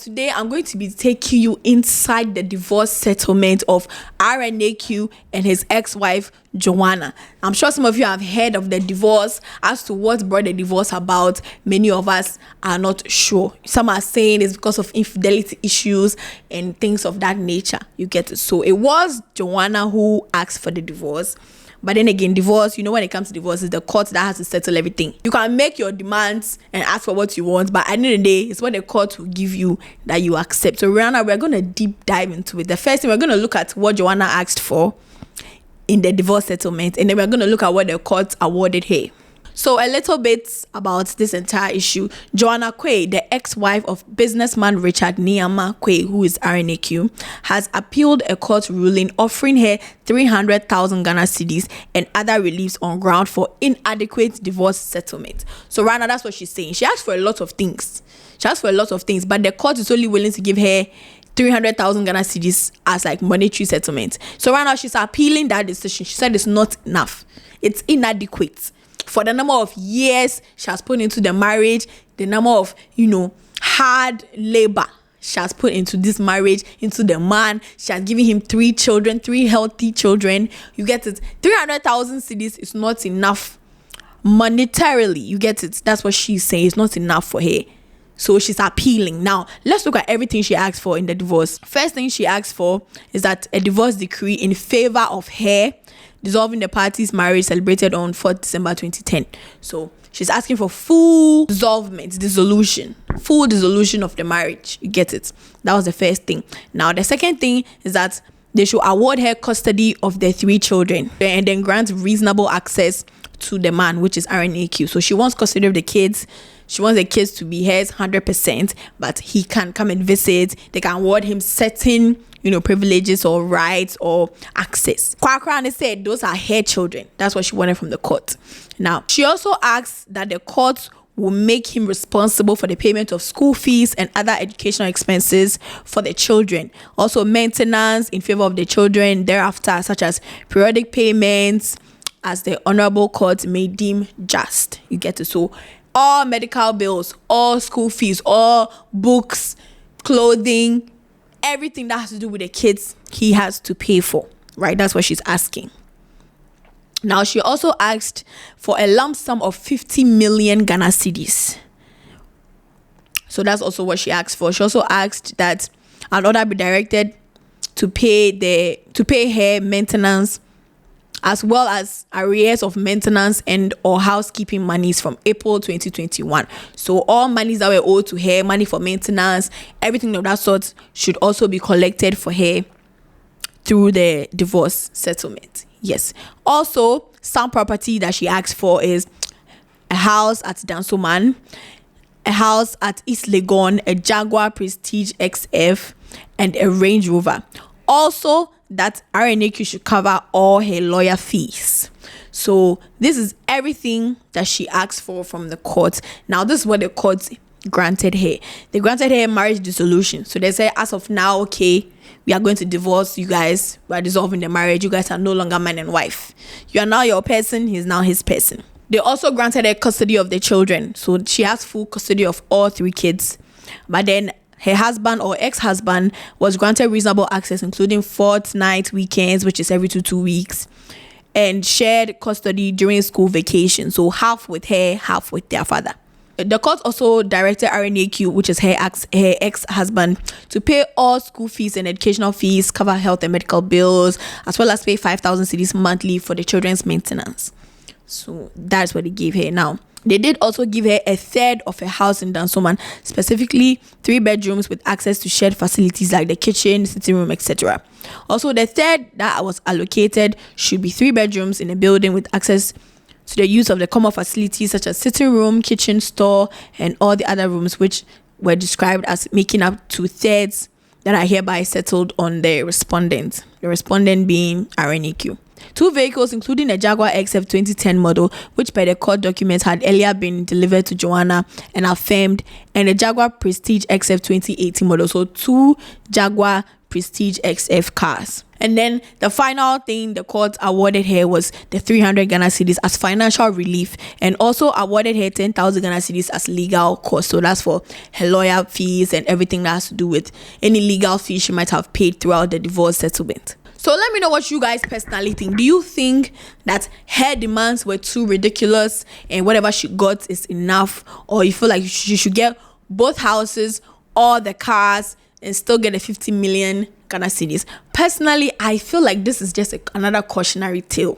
today I'm going to be taking you inside the divorce settlement of RNAQ and his ex-wife Joana. I'm sure some of you have heard of the divorce. As to what brought the divorce about, many of us are not sure. Some are saying it's because of infidelity issues and things of that nature. You get it. So it was Joana who asked for the divorce. But then again, divorce, when it comes to divorce, it's the court that has to settle everything. You can make your demands and ask for what you want, but at the end of the day, it's what the court will give you that you accept. So Rihanna, we're going to deep dive into it. The first thing, we're going to look at what Joana asked for in the divorce settlement, and then we're going to look at what the court awarded her. So a little bit about this entire issue. Joana Quay, the ex-wife of businessman Richard Niyama Quay, who is RNAQ, has appealed a court ruling offering her 300,000 Ghana cedis and other reliefs on ground for inadequate divorce settlement. So right now, that's what she's saying. She asked for a lot of things. But the court is only willing to give her 300,000 Ghana cedis as like monetary settlement. So right now, she's appealing that decision. She said it's not enough. It's inadequate. For the number of years she has put into the marriage, the number of, hard labor she has put into this marriage, into the man. She has given him 3 children, 3 healthy children. You get it? 300,000 cedis is not enough monetarily. You get it? That's what she's saying. It's not enough for her. So she's appealing. Now, let's look at everything she asked for in the divorce. First thing she asked for is that a divorce decree in favor of her dissolving the parties' marriage celebrated on 4th December 2010. So she's asking for full dissolution of the marriage. You get it? That was the first thing. Now, the second thing is that they should award her custody of their 3 children and then grant reasonable access to the man, which is RNAQ. So she wants custody of the kids. She wants the kids to be hers 100%, but he can come and visit. They can award him certain privileges or rights or access. Kwakrani said those are her children. That's what she wanted from the court. Now, she also asked that the court will make him responsible for the payment of school fees and other educational expenses for the children. Also, maintenance in favor of the children thereafter, such as periodic payments, as the honorable court may deem just. You get it? So, all medical bills, all school fees, all books, clothing, everything that has to do with the kids, he has to pay for, right? That's what she's asking. Now, she also asked for a lump sum of 50 million Ghana cedis. So that's also what she asked for. She also asked that an order be directed to pay her maintenance, as well as arrears of maintenance and or housekeeping monies from April 2021. So all monies that were owed to her, money for maintenance, everything of that sort, should also be collected for her through the divorce settlement. Yes. Also, some property that she asked for is a house at Dansoman, a house at East Legon, a Jaguar Prestige XF, and a Range Rover. Also, that RNAQ should cover all her lawyer fees. So this is everything that she asked for from the court. Now, this is what the court granted her. They granted her marriage dissolution. So they say, as of now, okay, we are going to divorce you guys. We are dissolving the marriage. You guys are no longer man and wife. You are now your person. He's now his person. They also granted her custody of the children. So she has full custody of all 3 kids. But then her husband or ex-husband was granted reasonable access, including fortnight weekends, which is every 2 weeks, and shared custody during school vacation. So half with her, half with their father. The court also directed RNAQ, which is her ex-husband, to pay all school fees and educational fees, cover health and medical bills, as well as pay 5,000 cedis monthly for the children's maintenance. So that's what they gave her. Now, they did also give her a third of a house in Dansoman, specifically 3 bedrooms with access to shared facilities like the kitchen, sitting room, etc. Also, the third that was allocated should be 3 bedrooms in a building with access to the use of the common facilities such as sitting room, kitchen, store, and all the other rooms, which were described as making up 2/3 that are hereby settled on the respondent. The respondent being RNAQ. 2 vehicles, including a Jaguar XF 2010 model, which by the court documents had earlier been delivered to Joana and affirmed, and a Jaguar Prestige XF 2018 model. So 2 Jaguar Prestige XF cars. And then the final thing the court awarded her was the 300 Ghana cedis as financial relief, and also awarded her 10,000 Ghana cedis as legal cost. So that's for her lawyer fees and everything that has to do with any legal fees she might have paid throughout the divorce settlement. So let me know what you guys personally think. Do you think that her demands were too ridiculous and whatever she got is enough? Or you feel like she should get both houses, all the cars, and still get a 50 million Ghana cedis? Personally, I feel like this is just another cautionary tale.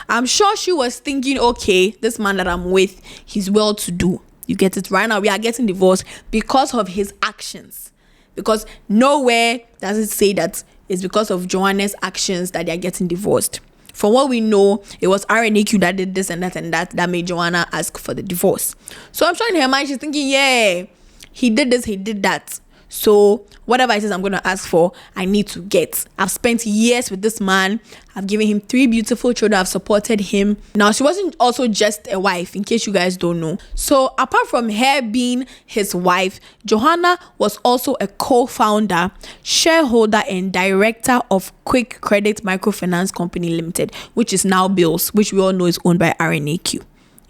I'm sure she was thinking, okay, this man that I'm with, he's well to do. You get it? Right now, we are getting divorced because of his actions. Because nowhere does it say that it's because of Joanna's actions that they are getting divorced. From what we know, it was RNAQ that did this and that made Joanna ask for the divorce. So I'm sure in her mind, she's thinking, yeah, he did this, he did that. So whatever it is I'm going to ask for, I need to get. I've spent years with this man. I've given him 3 beautiful children. I've supported him. Now, she wasn't also just a wife, in case you guys don't know. So apart from her being his wife, Joanna was also a co-founder, shareholder, and director of Quick Credit Microfinance Company Limited, which is now Bills, which we all know is owned by RNAQ. You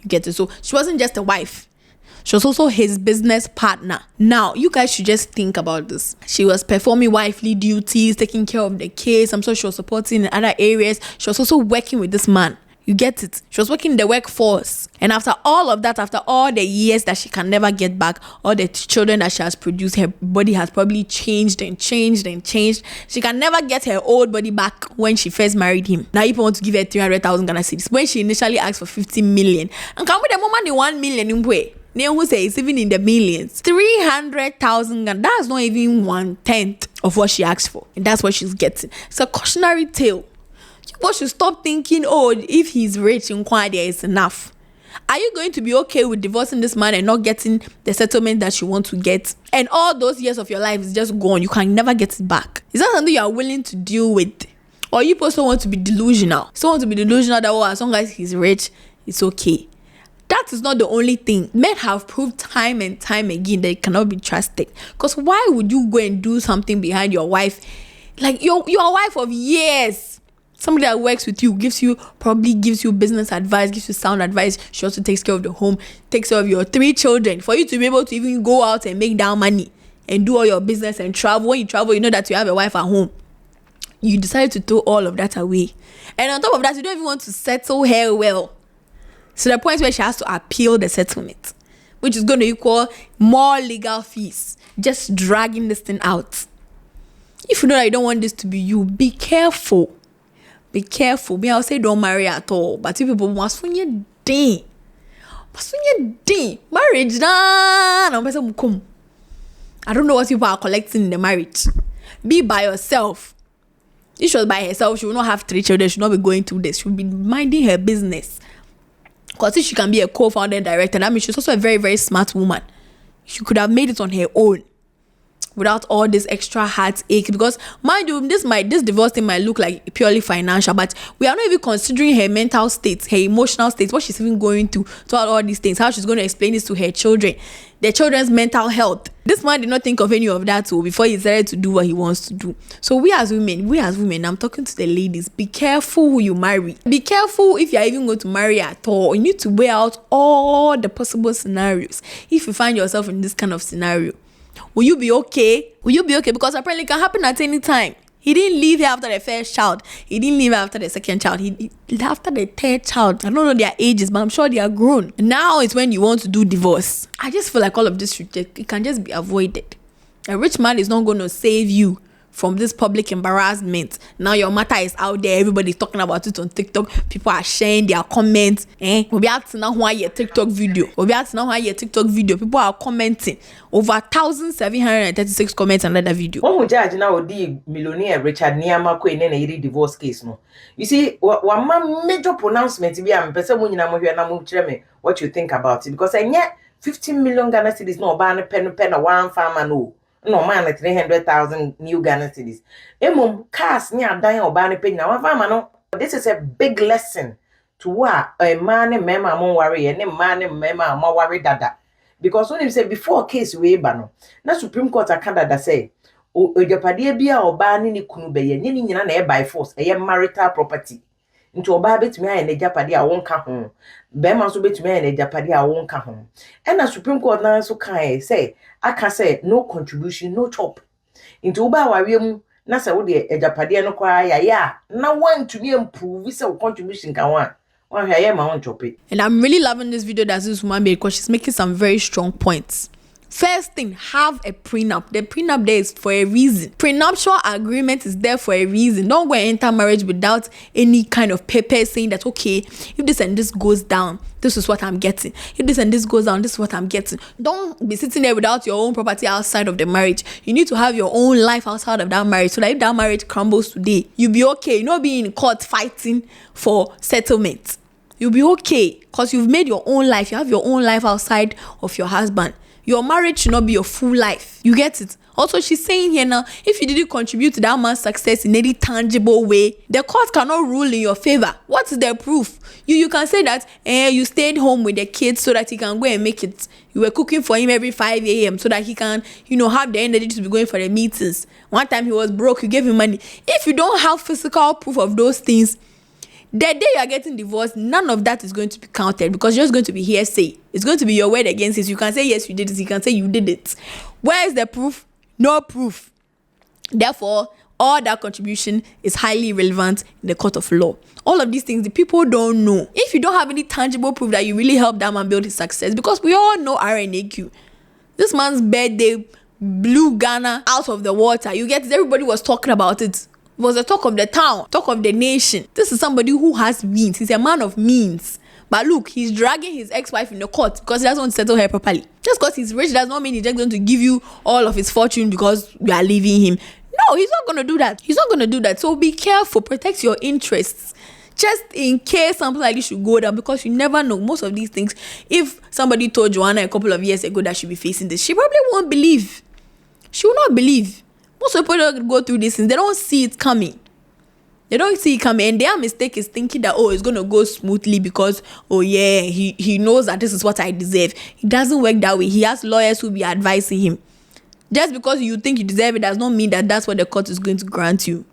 get it? So she wasn't just a wife. She was also his business partner. Now, you guys should just think about this. She was performing wifely duties, taking care of the kids. I'm sure she was supporting in other areas. She was also working with this man. You get it? She was working in the workforce. And after all of that, after all the years that she can never get back, all the children that she has produced, her body has probably changed and changed and changed. She can never get her old body back when she first married him. Now, people want to give her 300,000 Ghana cedis when she initially asked for 50 million. And come with the moment, the 1 million in way. Who say it's even in the millions. 300,000, and that's not even 1/10 of what she asked for. And that's what she's getting. It's a cautionary tale. People should stop thinking, oh, if he's rich in Kwadia, it's enough. Are you going to be okay with divorcing this man and not getting the settlement that you want to get? And all those years of your life is just gone. You can never get it back. Is that something you are willing to deal with? Or you also want to be delusional? So want to be delusional that, oh, as long as he's rich, it's okay. That is not the only thing. Men have proved time and time again that it cannot be trusted. Because why would you go and do something behind your wife? Like your wife of years. Somebody that works with you, probably gives you business advice, gives you sound advice. She also takes care of the home, takes care of your 3 children. For you to be able to even go out and make that money and do all your business and travel. When you travel, you know that you have a wife at home. You decide to throw all of that away. And on top of that, you don't even want to settle her well. So the point where she has to appeal the settlement, which is going to equal more legal fees, just dragging this thing out. If you know that you don't want this to be you, be careful. Be careful. Me, I'll say don't marry at all. But you people must when you're day. Marriage, I don't know what people are collecting in the marriage. Be by yourself. If she was by herself, she will not have 3 children. She will not be going through this. She will be minding her business. Because if she can be a co-founder and director, that means she's also a very, very smart woman. She could have made it on her own without all this extra heartache. Because mind you, this divorce thing might look like purely financial, but we are not even considering her mental state, her emotional state, what she's even going through all these things, how she's going to explain this to her children, their children's mental health. This man did not think of any of that before he decided to do what he wants to do. So we as women, I'm talking to the ladies, be careful who you marry. Be careful if you're even going to marry at all. You need to weigh out all the possible scenarios. If you find yourself in this kind of scenario, will you be okay? Because apparently it can happen at any time. He didn't leave here after the first child. He didn't leave after the second child. He after the 3rd child. I don't know their ages, but I'm sure they are grown. Now it's when you want to do divorce. I just feel like all of this it can just be avoided. A rich man is not going to save you from this public embarrassment. Now your matter is out there. Everybody's talking about it on TikTok. People are sharing their comments. We'll be out to now why your TikTok video. People are commenting. Over 1,736 comments under the video. One who judge now the millionaire Richard Niyama in a divorce case. No, you see, one major pronouncement be am person when you what you think about it, because I get 15 million Ghana cedis no ban pen one farmer no man 300,000 new Ghana cedis. Emum cars near dying or ban pen now one farmer no. This is a big lesson to what a man and mema mon worry and a man and mema more worry dada. Because when you say before case we bano, na Supreme Court of Canada say ejapade bia oba ne kunu beye ne nyina na e by force marital property nti oba betumi aye ne japade a wonka ho be ma so betumi aye ne japade a wonka ho na Supreme Court na so kan say aka say no contribution no chop nti oba awawe mu na say wo de ejapade no kwa ya na wantumi improve say contribution kan wa ma chop it. And I'm really loving this video that this woman made because she's making some very strong points. First thing, have a prenup. The prenup there is for a reason. Prenuptial agreement is there for a reason. Don't go and enter marriage without any kind of paper saying that, okay, if this and this goes down, this is what I'm getting. If this and this goes down, this is what I'm getting. Don't be sitting there without your own property outside of the marriage. You need to have your own life outside of that marriage so that if that marriage crumbles today, you'll be okay. You're not being in court fighting for settlement. You'll be okay because you've made your own life. You have your own life outside of your husband. Your marriage should not be your full life. You get it? Also, she's saying here now, if you didn't contribute to that man's success in any tangible way, the court cannot rule in your favor. What is the proof? You can say that you stayed home with the kids so that he can go and make it. You were cooking for him every 5 a.m. so that he can, have the energy to be going for the meetings. One time he was broke, you gave him money. If you don't have physical proof of those things, the day you are getting divorced, none of that is going to be counted because you're just going to be hearsay. It's going to be your word against it. You can say, yes, you did it. You can say you did it. Where is the proof? No proof. Therefore, all that contribution is highly relevant in the court of law. All of these things, the people don't know. If you don't have any tangible proof that you really helped that man build his success, because we all know RNAQ. This man's birthday blew Ghana out of the water. You get it? Everybody was talking about it. It was the talk of the town, talk of the nation. This is somebody who has means. He's a man of means. But look, he's dragging his ex-wife in the court because he doesn't want to settle her properly. Just because he's rich does not mean he's just going to give you all of his fortune because you are leaving him. No, he's not going to do that. He's not going to do that. So be careful. Protect your interests. Just in case something like this should go down, because you never know. Most of these things, if somebody told Joanna a couple of years ago that she'll be facing this, she probably won't believe. She will not believe. Most people don't go through these things. They don't see it coming. They don't see it coming. And their mistake is thinking that, it's going to go smoothly because, he knows that this is what I deserve. It doesn't work that way. He has lawyers who will be advising him. Just because you think you deserve it does not mean that that's what the court is going to grant you.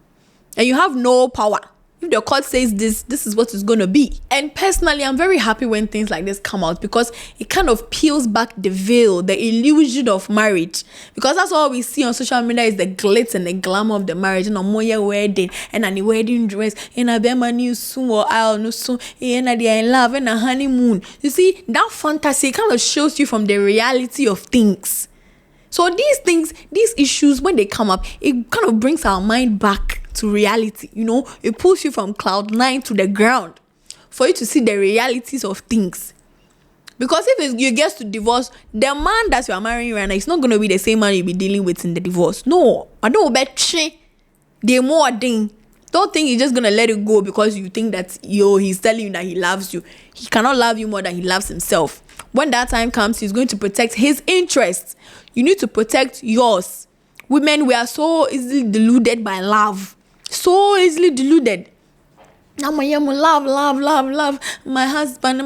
And you have no power. If the court says this is what it's going to be. And personally, I'm very happy when things like this come out because it kind of peels back the veil, the illusion of marriage. Because that's all we see on social media is the glitz and the glamour of the marriage. And a more wedding, and a wedding dress, and a bema new soon or I'll no soon, and they're in love, and a honeymoon. You see, that fantasy kind of shows you from the reality of things. So these things, these issues, when they come up, it kind of brings our mind back to reality. It pulls you from cloud 9 to the ground for you to see the realities of things. Because if you get to divorce, the man that you are marrying right now is not going to be the same man you'll be dealing with in the divorce. No, I don't bet they more thing. Don't think he's just going to let it go because you think that he's telling you that he loves you. He cannot love you more than he loves himself. When that time comes, he's going to protect his interests. You need to protect yours. Women, we are so easily deluded by love. So easily deluded. Now my love. My husband.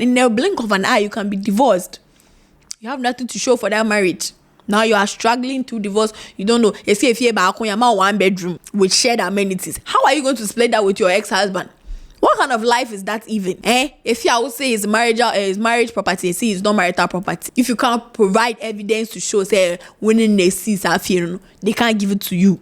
In the blink of an eye, you can be divorced. You have nothing to show for that marriage. Now you are struggling to divorce. You don't know. If you're back on your 1 bedroom with shared amenities, how are you going to split that with your ex-husband? What kind of life is that even? If you would say it's marriage property, see it's not marital property. If you can't provide evidence to show, say when they see they can't give it to you.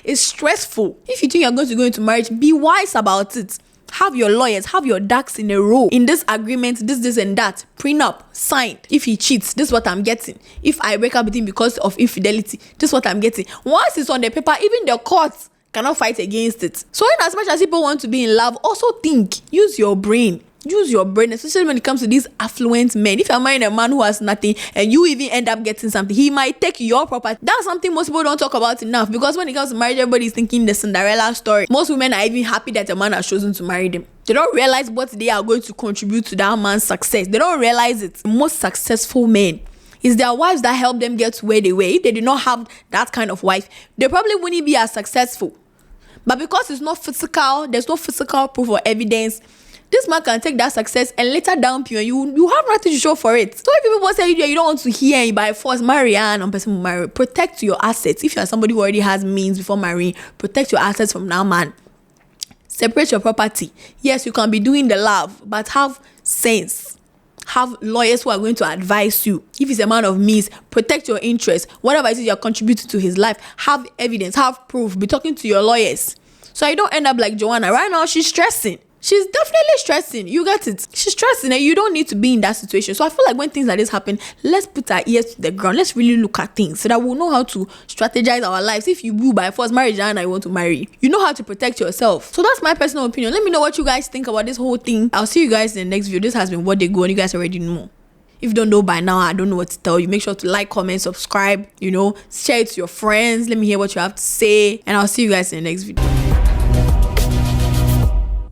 It's stressful. If you think you're going to go into marriage, be wise about it. Have your lawyers, have your ducks in a row. In this agreement, this and that. Prenup, signed. If he cheats, this is what I'm getting. If I break up with him because of infidelity, this is what I'm getting. Once it's on the paper, even the courts cannot fight against it. So in as much as people want to be in love, also think. Use your brain. Especially when it comes to these affluent men. If you're marrying a man who has nothing and you even end up getting something, he might take your property. That's something most people don't talk about enough, because when it comes to marriage, everybody's thinking the Cinderella story. Most women are even happy that a man has chosen to marry them. They don't realize what they are going to contribute to that man's success. They don't realize it. Most successful men, it's their wives that help them get to where they were. If they did not have that kind of wife, they probably wouldn't be as successful. But because it's not physical, there's no physical proof or evidence, This man can take that success and later down you, and you have nothing to show for it. So if people say you don't want to hear and by force marry and person will marry, protect your assets. If you are somebody who already has means before marrying, protect your assets from that man. Separate your property. Yes, you can be doing the love, but have sense. Have lawyers who are going to advise you. If he's a man of means, protect your interests. Whatever it is you're contributing to his life, have evidence, have proof. Be talking to your lawyers. So you don't end up like Joanna. Right now, she's stressing. She's definitely stressing. You get it? She's stressing and you don't need to be in that situation. So I feel like when things like this happen, let's put our ears to the ground. Let's really look at things so that we'll know how to strategize our lives. If you will by force marry Joanna, you want to marry, you know how to protect yourself. So that's my personal opinion. Let me know what you guys think about this whole thing. I'll see you guys in the next video. This has been What They Go, and you guys already know. If you don't know by now, I don't know what to tell you. Make sure to like, comment, subscribe, share it to your friends. Let me hear what you have to say, and I'll see you guys in the next video.